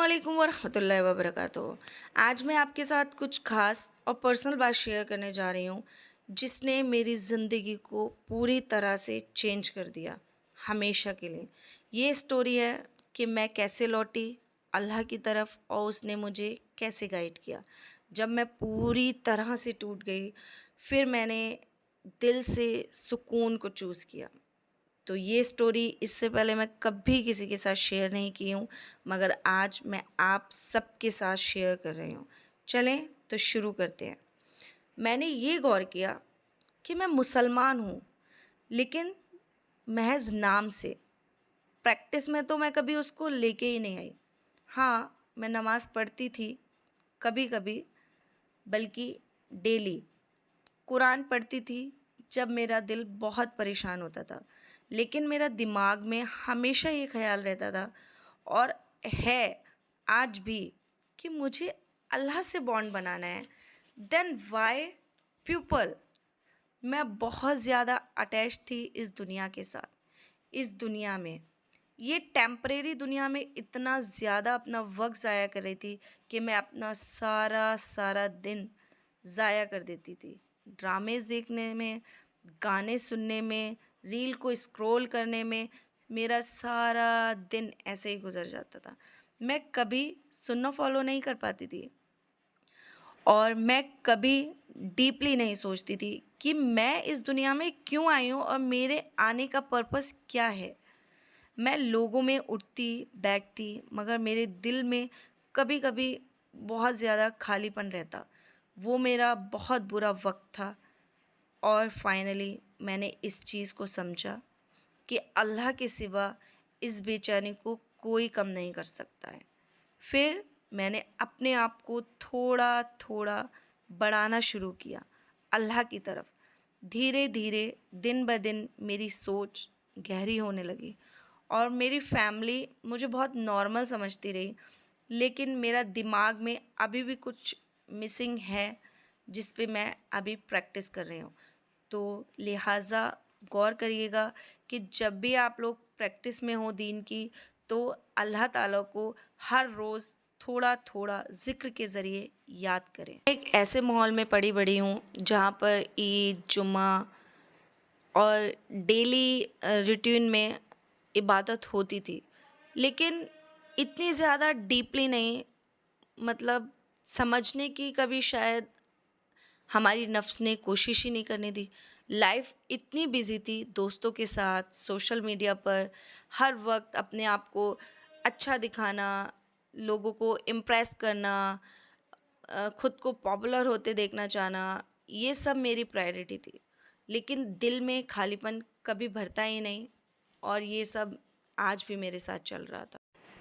अस्सलामुअलैकुम वरहमतुल्लाहि वबरकातुहू। आज मैं आपके साथ कुछ ख़ास और पर्सनल बात शेयर करने जा रही हूँ, जिसने मेरी ज़िंदगी को पूरी तरह से चेंज कर दिया, हमेशा के लिए। ये स्टोरी है कि मैं कैसे लौटी अल्लाह की तरफ और उसने मुझे कैसे गाइड किया। जब मैं पूरी तरह से टूट गई, फिर मैंने दिल से सुकून को चूज़ किया। तो ये स्टोरी इससे पहले मैं कभी किसी के साथ शेयर नहीं की हूँ, मगर आज मैं आप सबके साथ शेयर कर रही हूँ। चलें तो शुरू करते हैं। मैंने ये गौर किया कि मैं मुसलमान हूँ, लेकिन महज़ नाम से, प्रैक्टिस में तो मैं कभी उसको लेके ही नहीं आई। हाँ, मैं नमाज़ पढ़ती थी, कभी-कभी, बल्कि डेली। कुरान पढ़ती थी जब मेरा दिल बहुत परेशान होता था, लेकिन मेरा दिमाग में हमेशा ये ख़्याल रहता था और है आज भी कि मुझे अल्लाह से बॉन्ड बनाना है। देन व्हाई पीपल, मैं बहुत ज़्यादा अटैच थी इस दुनिया के साथ। इस दुनिया में, ये टेम्परेरी दुनिया में इतना ज़्यादा अपना वक़्त ज़ाया कर रही थी कि मैं अपना सारा दिन ज़ाया कर देती थी। ड्रामेज़ देखने में, गाने सुनने में, रील को स्क्रॉल करने में मेरा सारा दिन ऐसे ही गुज़र जाता था। मैं कभी सुनना फ़ॉलो नहीं कर पाती थी और मैं कभी डीपली नहीं सोचती थी कि मैं इस दुनिया में क्यों आई हूँ और मेरे आने का पर्पस क्या है। मैं लोगों में उठती बैठती, मगर मेरे दिल में कभी कभी बहुत ज़्यादा खालीपन रहता। वो मेरा बहुत बुरा वक्त था और फाइनली मैंने इस चीज़ को समझा कि अल्लाह के सिवा इस बेचैनी को कोई कम नहीं कर सकता है। फिर मैंने अपने आप को थोड़ा थोड़ा बढ़ाना शुरू किया अल्लाह की तरफ। धीरे धीरे, दिन ब दिन मेरी सोच गहरी होने लगी और मेरी फैमिली मुझे बहुत नॉर्मल समझती रही, लेकिन मेरा दिमाग में अभी भी कुछ मिसिंग है, जिस पे मैं अभी प्रैक्टिस कर रही हूँ। तो लिहाजा गौर करिएगा कि जब भी आप लोग प्रैक्टिस में हो दीन की, तो अल्लाह ताला को हर रोज़ थोड़ा थोड़ा ज़िक्र के ज़रिए याद करें। एक ऐसे माहौल में पड़ी बड़ी हूँ जहाँ पर ईद, जुम्मा और डेली रूटीन में इबादत होती थी, लेकिन इतनी ज़्यादा डीपली नहीं। मतलब समझने की कभी शायद हमारी नफ्स ने कोशिश ही नहीं करने दी। लाइफ इतनी बिज़ी थी दोस्तों के साथ, सोशल मीडिया पर हर वक्त अपने आप को अच्छा दिखाना, लोगों को इम्प्रेस करना, खुद को पॉपुलर होते देखना चाहना, ये सब मेरी प्रायोरिटी थी। लेकिन दिल में खालीपन कभी भरता ही नहीं और ये सब आज भी मेरे साथ चल रहा था।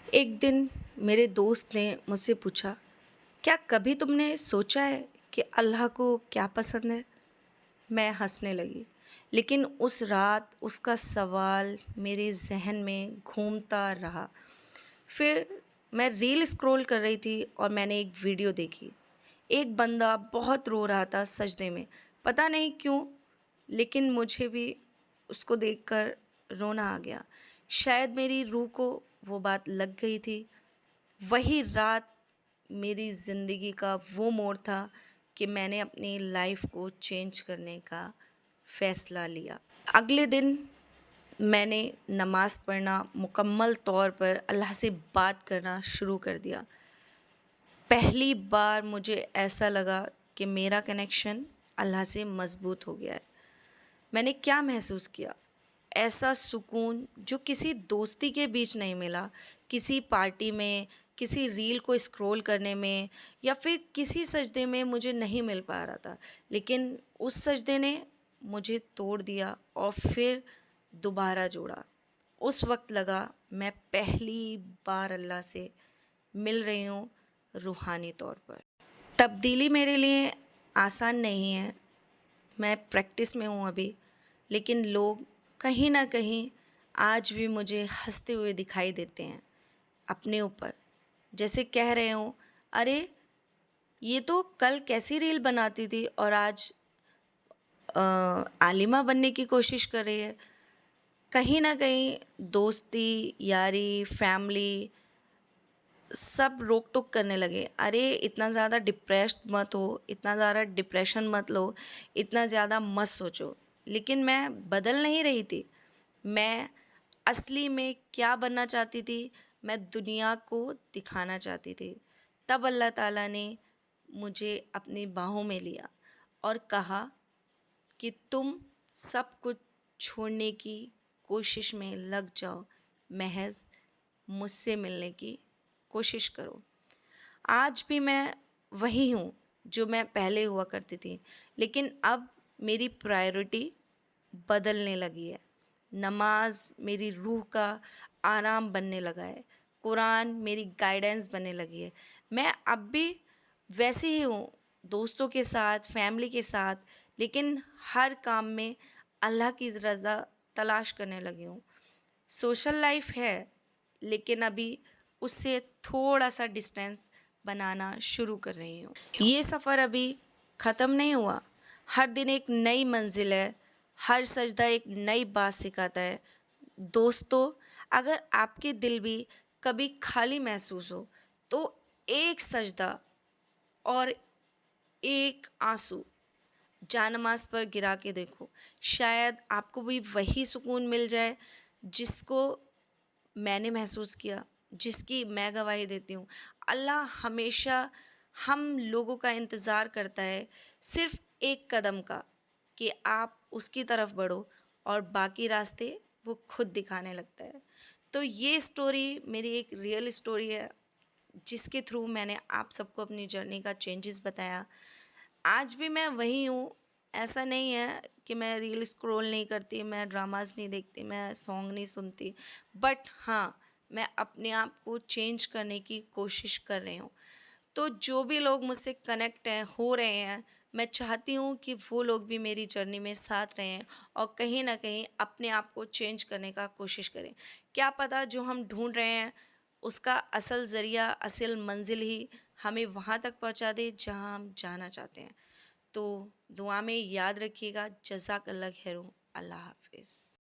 एक दिन मेरे दोस्त ने मुझसे पूछा, क्या कभी तुमने सोचा है कि अल्लाह को क्या पसंद है? मैं हंसने लगी, लेकिन उस रात उसका सवाल मेरे ज़हन में घूमता रहा। फिर मैं रील स्क्रॉल कर रही थी और मैंने एक वीडियो देखी। एक बंदा बहुत रो रहा था सजदे में, पता नहीं क्यों, लेकिन मुझे भी उसको देखकर रोना आ गया। शायद मेरी रूह को वो बात लग गई थी। वही रात मेरी ज़िंदगी का वो मोड़ था कि मैंने अपनी लाइफ को चेंज करने का फ़ैसला लिया। अगले दिन मैंने नमाज़ पढ़ना, मुकम्मल तौर पर अल्लाह से बात करना शुरू कर दिया। पहली बार मुझे ऐसा लगा कि मेरा कनेक्शन अल्लाह से मज़बूत हो गया है। मैंने क्या महसूस किया? ऐसा सुकून जो किसी दोस्ती के बीच नहीं मिला, किसी पार्टी में, किसी रील को स्क्रॉल करने में या फिर किसी सजदे में मुझे नहीं मिल पा रहा था। लेकिन उस सजदे ने मुझे तोड़ दिया और फिर दोबारा जोड़ा। उस वक्त लगा मैं पहली बार अल्लाह से मिल रही हूँ रूहानी तौर पर। तब्दीली मेरे लिए आसान नहीं है, मैं प्रैक्टिस में हूँ अभी, लेकिन लोग कहीं ना कहीं आज भी मुझे हंसते हुए दिखाई देते हैं अपने ऊपर, जैसे कह रहे हूँ, अरे ये तो कल कैसी रील बनाती थी और आज आलिमा बनने की कोशिश कर रही है। कहीं ना कहीं दोस्ती, यारी, फैमिली सब रोक टोक करने लगे, अरे इतना ज़्यादा डिप्रेस्ड मत हो, इतना ज़्यादा डिप्रेशन मत लो, इतना ज़्यादा मत सोचो। लेकिन मैं बदल नहीं रही थी। मैं असली में क्या बनना चाहती थी, मैं दुनिया को दिखाना चाहती थी। तब अल्लाह ताला ने मुझे अपनी बाहों में लिया और कहा कि तुम सब कुछ छोड़ने की कोशिश में लग जाओ, महज़ मुझसे मिलने की कोशिश करो। आज भी मैं वही हूँ जो मैं पहले हुआ करती थी, लेकिन अब मेरी प्रायोरिटी बदलने लगी है। नमाज मेरी रूह का आराम बनने लगा है, कुरान मेरी गाइडेंस बनने लगी है। मैं अब भी वैसे ही हूँ, दोस्तों के साथ, फैमिली के साथ, लेकिन हर काम में अल्लाह की रज़ा तलाश करने लगी हूँ। सोशल लाइफ है, लेकिन अभी उससे थोड़ा सा डिस्टेंस बनाना शुरू कर रही हूँ। ये सफ़र अभी ख़त्म नहीं हुआ। हर दिन एक नई मंजिल है, हर सजदा एक नई बात सिखाता है। दोस्तों, अगर आपके दिल भी कभी खाली महसूस हो, तो एक सजदा और एक आंसू जानमाज़ पर गिरा के देखो, शायद आपको भी वही सुकून मिल जाए जिसको मैंने महसूस किया, जिसकी मैं गवाही देती हूँ। अल्लाह हमेशा हम लोगों का इंतज़ार करता है, सिर्फ़ एक कदम का, कि आप उसकी तरफ बढ़ो और बाकी रास्ते वो खुद दिखाने लगता है। तो ये स्टोरी मेरी एक रियल स्टोरी है, जिसके थ्रू मैंने आप सबको अपनी जर्नी का चेंजेस बताया। आज भी मैं वही हूँ, ऐसा नहीं है कि मैं रील स्क्रॉल नहीं करती, मैं ड्रामास नहीं देखती, मैं सॉन्ग नहीं सुनती, बट हाँ, मैं अपने आप को चेंज करने की कोशिश कर रही हूँ। तो जो भी लोग मुझसे कनेक्ट हैं, हो रहे हैं, मैं चाहती हूँ कि वो लोग भी मेरी जर्नी में साथ रहें और कहीं न कहीं अपने आप को चेंज करने का कोशिश करें। क्या पता जो हम ढूँढ रहे हैं, उसका असल ज़रिया, असल मंज़िल ही हमें वहाँ तक पहुँचा दे जहाँ हम जाना चाहते हैं। तो दुआ में याद रखिएगा। जज़ाकल्लाह खैरुन। अल्लाह हाफ़िज़।